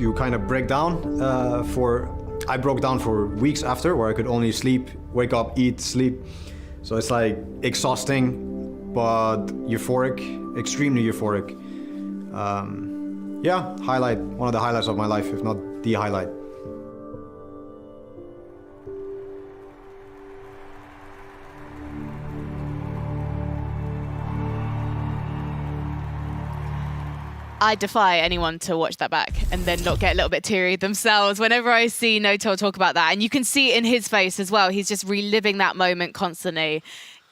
you kind of break down I broke down for weeks after, where I could only sleep, wake up, eat, sleep. So it's like exhausting, but euphoric, extremely euphoric. Yeah, one of the highlights of my life, if not the highlight. I defy anyone to watch that back and then not get a little bit teary themselves whenever I see Noto talk about that. And you can see it in his face as well. He's just reliving that moment constantly.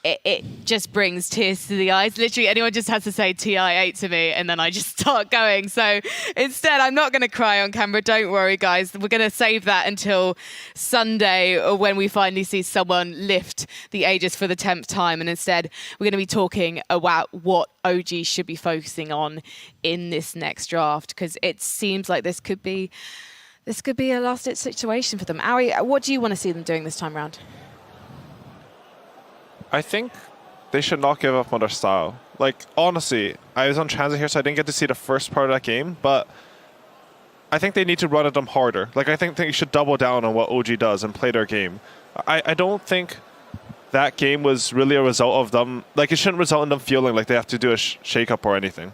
It just brings tears to the eyes. Literally, anyone just has to say Ti8 to me and then I just start going. So instead, I'm not going to cry on camera. Don't worry, guys. We're going to save that until Sunday or when we finally see someone lift the Aegis for the 10th time. And instead, we're going to be talking about what OG should be focusing on in this next draft, because it seems like this could be a last-ditch situation for them. Ari, what do you want to see them doing this time around? I think they should not give up on their style. Like, honestly, I was on transit here, so I didn't get to see the first part of that game, but I think they need to run at them harder. Like, I think they should double down on what OG does and play their game. I don't think that game was really a result of them. Like, it shouldn't result in them feeling like they have to do a shake-up or anything.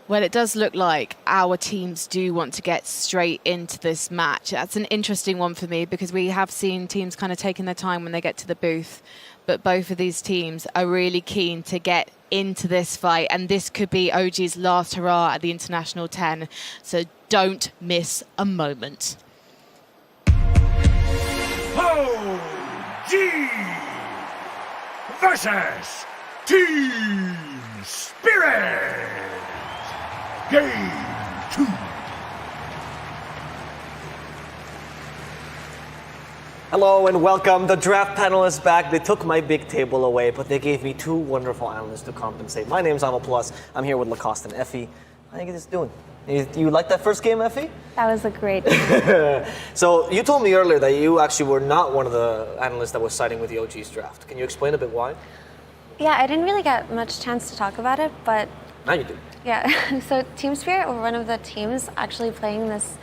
Well, it does look like our teams do want to get straight into this match. That's an interesting one for me because we have seen teams kind of taking their time when they get to the booth. But both of these teams are really keen to get into this fight. And this could be OG's last hurrah at the International 10. So don't miss a moment. OG versus TSpirit. Game 2. Hello and welcome. The draft panel is back. They took my big table away, but they gave me two wonderful analysts to compensate. My name's Amo Plus. I'm here with Lacoste and Effie. How are you guys doing? You like that first game, Effie? That was a great game. So you told me earlier that you actually were not one of the analysts that was siding with the OG's draft. Can you explain a bit why? Yeah, I didn't really get much chance to talk about it, but... Now you do. Yeah, so TeamSpirit were one of the teams actually playing this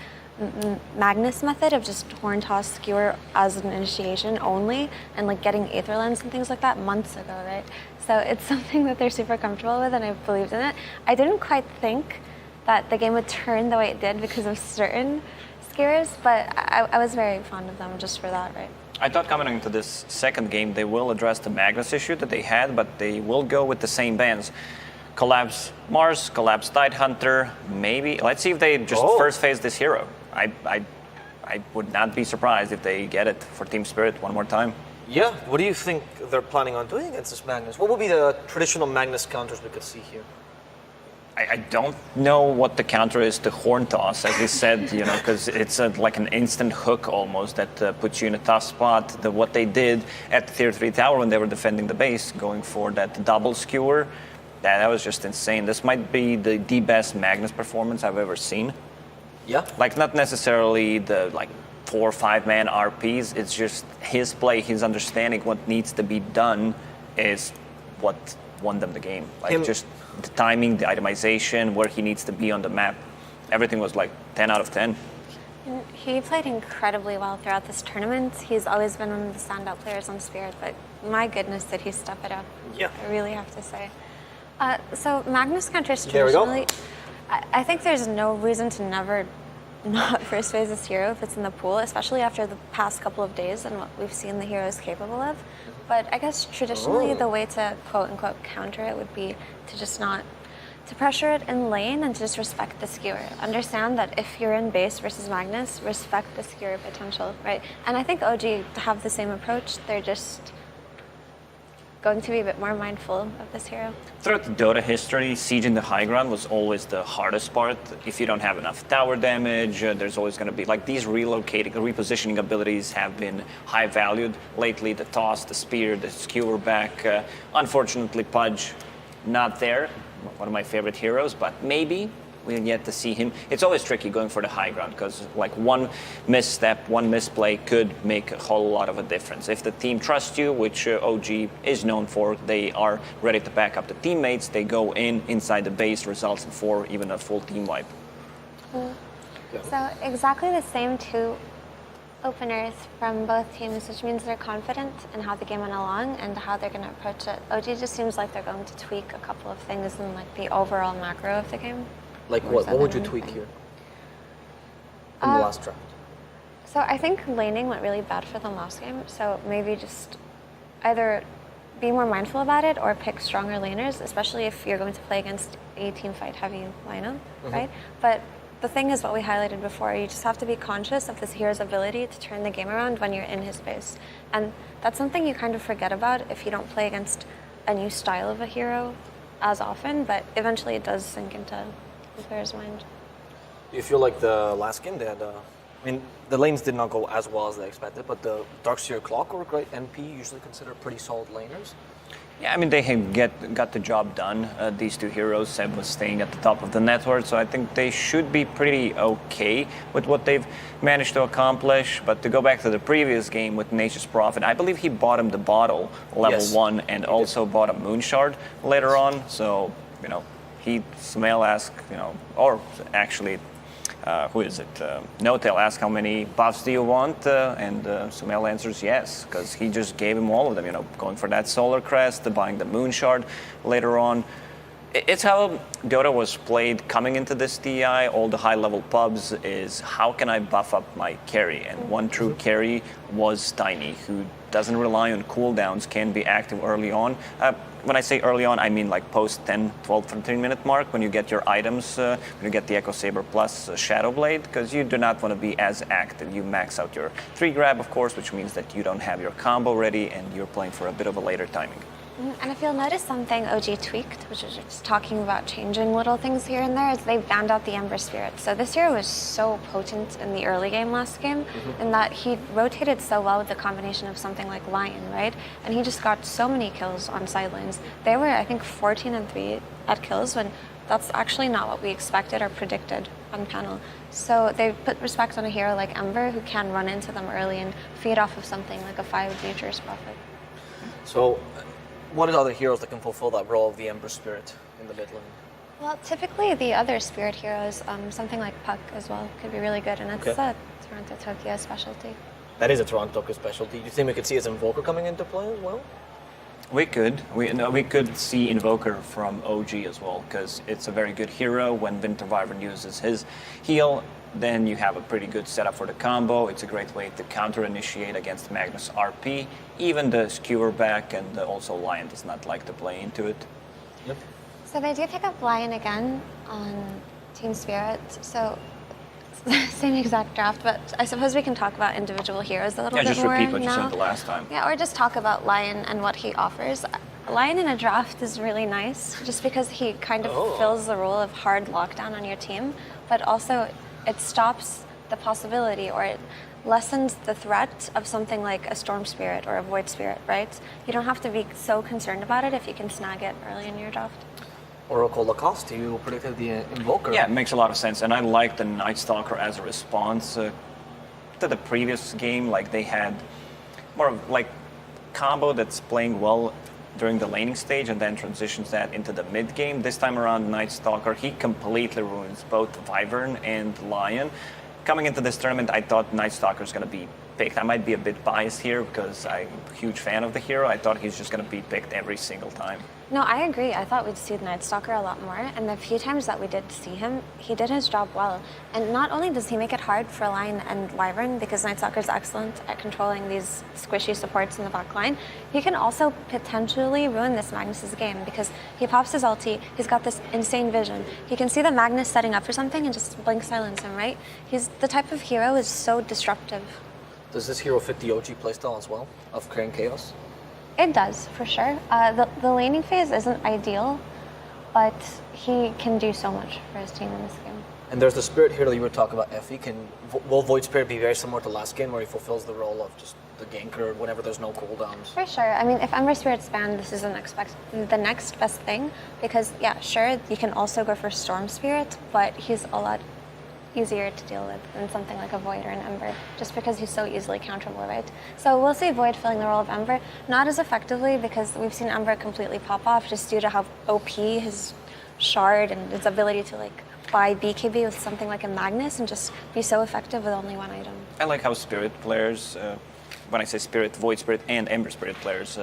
Magnus method of just horn toss skewer as an initiation only, and like getting Aether Lens and things like that months ago, right? So it's something that they're super comfortable with, and I believed in it. I didn't quite think that the game would turn the way it did because of certain skewers, but I was very fond of them just for that, right? I thought coming into this second game, they will address the Magnus issue that they had, but they will go with the same bans. Collapse Mars, collapse Tidehunter, maybe. Let's see if they just first phase this hero. I would not be surprised if they get it for TeamSpirit one more time. Yeah, what do you think they're planning on doing against this Magnus? What would be the traditional Magnus counters we could see here? I don't know what the counter is to horn toss, as we said, you know, because it's like an instant hook almost that puts you in a tough spot. What they did at the Tier 3 tower when they were defending the base, going for that double skewer, that was just insane. This might be the best Magnus performance I've ever seen. Yeah. Like, not necessarily the 4 or 5 man RPs, it's just his play, his understanding what needs to be done is what won them the game. Like, just the timing, the itemization, where he needs to be on the map. Everything was like 10 out of 10. He played incredibly well throughout this tournament. He's always been one of the standout players on Spirit, but my goodness, did he step it up. Yeah. I really have to say. So Magnus counters traditionally, I think there's no reason to never not first phase this hero if it's in the pool, especially after the past couple of days and what we've seen the hero is capable of. But I guess traditionally the way to quote unquote counter it would be to just not to pressure it in lane and to just respect the skewer. Understand that if you're in base versus Magnus, respect the skewer potential, right? And I think OG have the same approach. They're just going to be a bit more mindful of this hero. Throughout the Dota history, sieging the high ground was always the hardest part. If you don't have enough tower damage, there's always going to be, like, these relocating, repositioning abilities have been high valued. Lately, the toss, the spear, the skewer back. Unfortunately, Pudge, not there. One of my favorite heroes, but maybe we'll yet to see him. It's always tricky going for the high ground because like one misstep, one misplay could make a whole lot of a difference. If the team trusts you, which OG is known for, they are ready to back up the teammates. They go inside the base, results in 4, even a full team wipe. So exactly the same two openers from both teams, which means they're confident in how the game went along and how they're going to approach it. OG just seems like they're going to tweak a couple of things in like the overall macro of the game. Like what? What would you tweak here from the last draft? So I think laning went really bad for them last game. So maybe just either be more mindful about it or pick stronger laners, especially if you're going to play against a team fight heavy lineup, right? But the thing is what we highlighted before, you just have to be conscious of this hero's ability to turn the game around when you're in his space. And that's something you kind of forget about if you don't play against a new style of a hero as often, but eventually it does sink into the player's mind. Do you feel like the last game they had, I mean, the lanes did not go as well as they expected, but the Darkseer Clockwork, right, MP usually considered pretty solid laners. Yeah, I mean, they have got the job done. These two heroes, Seb was staying at the top of the network, so I think they should be pretty okay with what they've managed to accomplish. But to go back to the previous game with Nature's Prophet, I believe he bought him the bottle level 1 and also bought a Moonshard later on. So, you know, Sumail asked, you know, or actually, who is it? No-Tail asked how many buffs do you want, and Sumail answers yes, because he just gave him all of them, you know, going for that Solar Crest, buying the Moonshard later on. It's how Dota was played coming into this TI, all the high-level pubs, is how can I buff up my carry? And one true carry was Tiny, who doesn't rely on cooldowns, can be active early on. When I say early on, I mean like post 10, 12, 13-minute mark when you get your items, when you get the Echo Saber plus Shadow Blade, because you do not want to be as active. You max out your 3-grab, of course, which means that you don't have your combo ready and you're playing for a bit of a later timing. And if you'll notice something OG tweaked, which is just talking about changing little things here and there, is they banned out the Ember Spirit. So this hero was so potent in the early game last game, in that he rotated so well with the combination of something like Lion, right? And he just got so many kills on side lanes. They were, I think, 14 and 3 at kills, when that's actually not what we expected or predicted on panel. So they put respect on a hero like Ember, who can run into them early and feed off of something like a 5 Nature's Prophet. So, what are other heroes that can fulfill that role of the Ember Spirit in the mid lane? Well, typically the other Spirit heroes, something like Puck as well, could be really good, and it's a Toronto Tokyo specialty. That is a Toronto Tokyo specialty. Do you think we could see his Invoker coming into play as well? We could. We could see Invoker from OG as well, because it's a very good hero. When Winter Wyvern uses his heal, then you have a pretty good setup for the combo. It's a great way to counter-initiate against Magnus RP. Even the Skewer back and also Lion does not like to play into it. Yep. So they do pick up Lion again on TSpirit, so same exact draft, but I suppose we can talk about individual heroes a little bit more now. Yeah, just repeat what you said the last time. Yeah, or just talk about Lion and what he offers. Lion in a draft is really nice, just because he kind of fills the role of hard lockdown on your team, but also it stops the possibility, or it lessens the threat of something like a Storm Spirit or a Void Spirit, right? You don't have to be so concerned about it if you can snag it early in your draft. Oracle Lacoste, you predicted the Invoker. Yeah, it makes a lot of sense, and I like the Night Stalker as a response to the previous game. Like, they had more of like combo that's playing well during the laning stage and then transitions that into the mid game. This time around, Night Stalker, he completely ruins both Wyvern and Lion. Coming into this tournament, I thought Night Stalker is going to be picked. I might be a bit biased here because I'm a huge fan of the hero. I thought he's just going to be picked every single time. No, I agree. I thought we'd see the Night Stalker a lot more, and the few times that we did see him, he did his job well. And not only does he make it hard for Lion and Wyvern, because Night Stalker is excellent at controlling these squishy supports in the back line, he can also potentially ruin this Magnus's game, because he pops his ulti, he's got this insane vision. He can see the Magnus setting up for something and just blink silence him, right? He's the type of hero is so disruptive. Does this hero fit the OG playstyle as well, of creating chaos? It does, for sure. The laning phase isn't ideal, but he can do so much for his team in this game. And there's the Spirit here that you were talking about, Effie. Will Void Spirit be very similar to last game, where he fulfills the role of just the ganker whenever there's no cooldowns? For sure. I mean, if Ember Spirit's banned, this is the next best thing, because, yeah, sure, you can also go for Storm Spirit, but he's a lot easier to deal with than something like a Void or an Ember, just because he's so easily counterable, right? So we'll see Void filling the role of Ember, not as effectively, because we've seen Ember completely pop off just due to how OP his shard and his ability to like buy BKB with something like a Magnus and just be so effective with only one item. I like how Spirit players, when I say Spirit, Void Spirit and Ember Spirit players,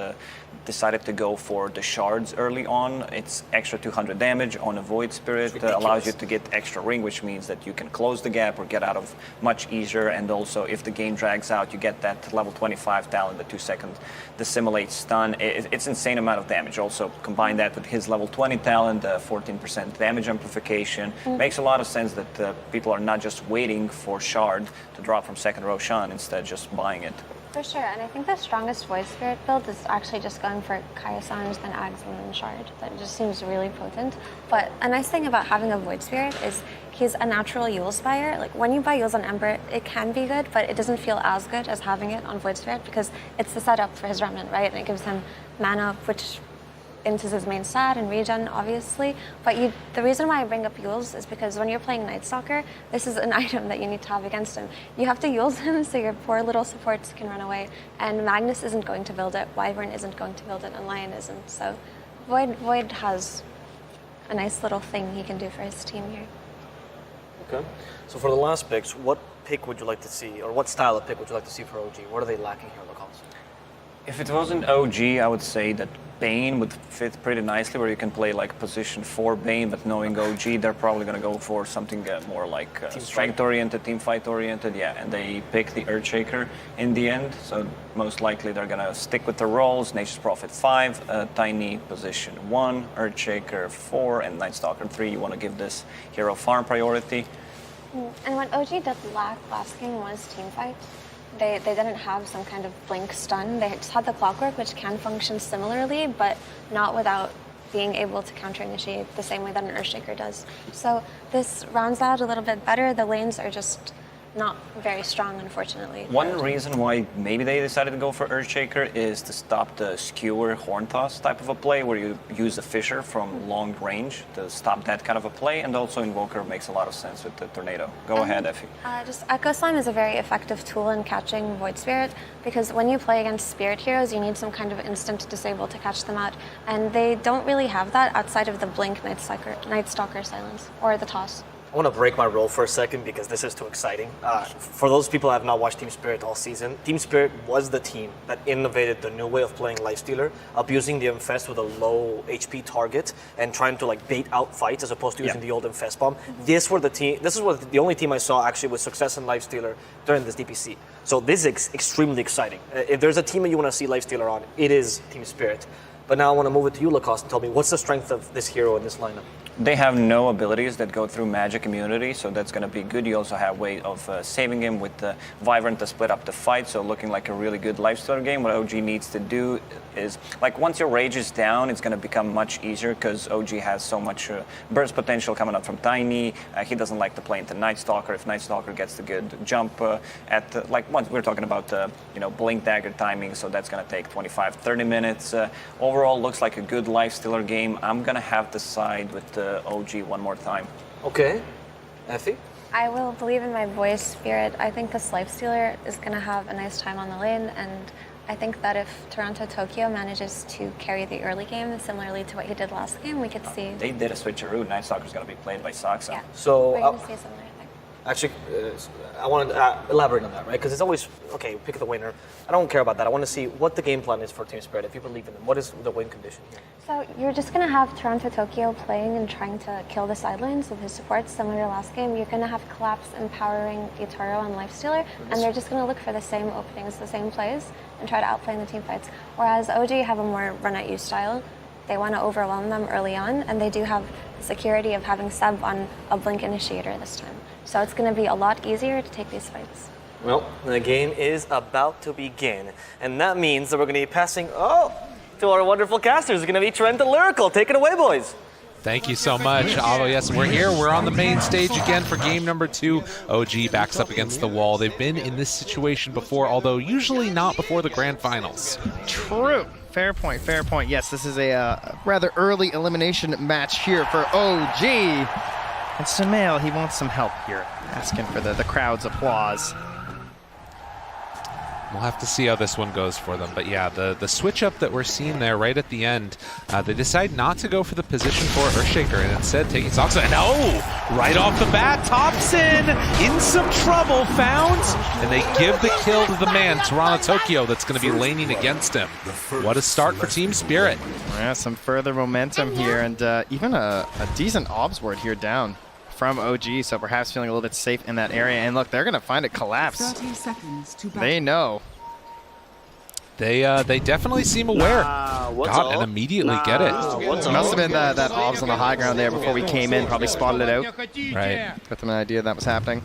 decided to go for the shards early on. It's extra 200 damage on a Void Spirit, allows you to get extra ring, which means that you can close the gap or get out of much easier. And also, if the game drags out, you get that level 25 talent, the 2-second dissimulate stun. It's insane amount of damage. Also, combine that with his level 20 talent, 14% damage amplification. Makes a lot of sense that people are not just waiting for shard to drop from second Roshan, instead just buying it. For sure, and I think the strongest Void Spirit build is actually just going for Kaya-Sanj, then Ags, and then Shard. That just seems really potent. But a nice thing about having a Void Spirit is he's a natural Yule's buyer. Like, when you buy Yule's on Ember, it can be good, but it doesn't feel as good as having it on Void Spirit because it's the setup for his Remnant, right? And it gives him mana, which into his main stat and regen, obviously. But the reason why I bring up Yules is because when you're playing Night Stalker, this is an item that you need to have against him. You have to Yules him so your poor little supports can run away. And Magnus isn't going to build it, Wyvern isn't going to build it, and Lion isn't. So Void has a nice little thing he can do for his team here. Okay. So for the last picks, what pick would you like to see, or what style of pick would you like to see for OG? What are they lacking here, Lacoste? If it wasn't OG, I would say that Bane would fit pretty nicely, where you can play like position 4 Bane, but knowing OG, they're probably going to go for something more like strength-oriented, team fight-oriented, yeah, and they pick the Earthshaker in the end, so most likely they're going to stick with the roles, Nature's Prophet 5, Tiny position 1, Earthshaker 4, and Night Stalker 3. You want to give this hero farm priority. And what OG did lack last game was team fight. They didn't have some kind of blink stun. They just had the clockwork, which can function similarly, but not without being able to counter-initiate the same way that an Earthshaker does. So this rounds out a little bit better. The lanes are just not very strong, unfortunately. One reason why maybe they decided to go for Earthshaker is to stop the skewer horn toss type of a play, where you use a Fisher from long range to stop that kind of a play, and also Invoker makes a lot of sense with the Tornado. Go ahead, Effie. Just Echo Slime is a very effective tool in catching Void Spirit, because when you play against Spirit heroes, you need some kind of instant disable to catch them out, and they don't really have that outside of the Blink Night Stalker silence, or the toss. I want to break my role for a second because this is too exciting. For those people who have not watched Team Spirit all season, Team Spirit was the team that innovated the new way of playing Lifestealer, abusing the Infest with a low HP target and trying to like bait out fights as opposed to using the old Infest bomb. This was the only team I saw actually with success in Lifestealer during this DPC. So this is extremely exciting. If there's a team that you want to see Lifestealer on, it is Team Spirit. But now I want to move it to you, Lacoste, and tell me, what's the strength of this hero in this lineup? They have no abilities that go through magic immunity, so that's going to be good. You also have a way of saving him with the Wyvern to split up the fight, so looking like a really good Lifestealer game. What OG needs to do is, like, once your rage is down, it's going to become much easier because OG has so much burst potential coming up from Tiny. He doesn't like to play into Night Stalker. If Night Stalker gets the good jump like once we're talking about Blink Dagger timing, so that's going to take 25-30 minutes. Overall, looks like a good Lifestealer game. I'm going to have to side with the OG one more time. Okay. Effie? I will believe in my Void Spirit. I think this Lifestealer is going to have a nice time on the lane, and I think that if Toronto-Tokyo manages to carry the early game, similarly to what he did last game, we could see... They did a switcheroo. Night Stalker's going to be played by Saksa. Yeah. So, we're going to see something. actually, I want to elaborate on that, right? Because it's always, okay, pick the winner. I don't care about that. I want to see what the game plan is for Team Spirit. If you believe in them, what is the win condition here? So you're just going to have Toronto-Tokyo playing and trying to kill the side lanes with his supports, similar to last game. You're going to have Collapse empowering Itaro and Lifestealer, and they're just going to look for the same openings, the same plays, and try to outplay in the team fights. Whereas OG have a more run-at-you style. They want to overwhelm them early on, and they do have the security of having Seb on a Blink Initiator this time. So it's going to be a lot easier to take these fights. Well, the game is about to begin, and that means that we're going to be passing, to our wonderful casters. It's going to be Trent and Lyrical. Take it away, boys. Thank you so much. Avo, yes, we're here. We're on the main stage again for game number 2. OG backs up against the wall. They've been in this situation before, although usually not before the grand finals. True. Fair point, fair point. Yes, this is a rather early elimination match here for OG. And Sumail, he wants some help here, asking for the crowd's applause. We'll have to see how this one goes for them. But yeah, the switch up that we're seeing there right at the end, they decide not to go for the position for Earthshaker and instead taking Soxa. And oh, right off the bat, Thompson in some trouble found. And they give the kill to the man, Toronto Tokyo, that's going to be laning against him. What a start for TSpirit. Yeah, some further momentum here, and even a decent obs ward here down from OG, so perhaps feeling a little bit safe in that area. And look, they're going to find it collapse. 30 seconds to They know. They definitely seem aware. God, and immediately get it. Must have been that obs on the high ground there before we came in, probably spotted it out. Right. Got them an idea that was happening.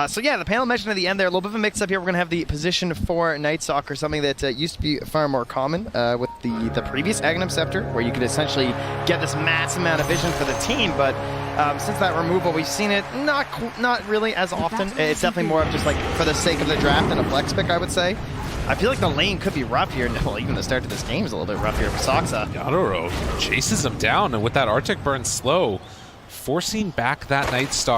So yeah, the panel mentioned at the end there, a little bit of a mix-up here. We're going to have the position for Night Stalker, something that used to be far more common with the previous Aghanim Scepter, where you could essentially get this massive amount of vision for the team, but since that removal, we've seen it not really as often. It's definitely more of just like for the sake of the draft and a flex pick, I would say. I feel like the lane could be rough here. Well, even the start of this game is a little bit rough here for Soxa. Yadoro chases him down, and with that Arctic Burn slow, forcing back that Night Stalker.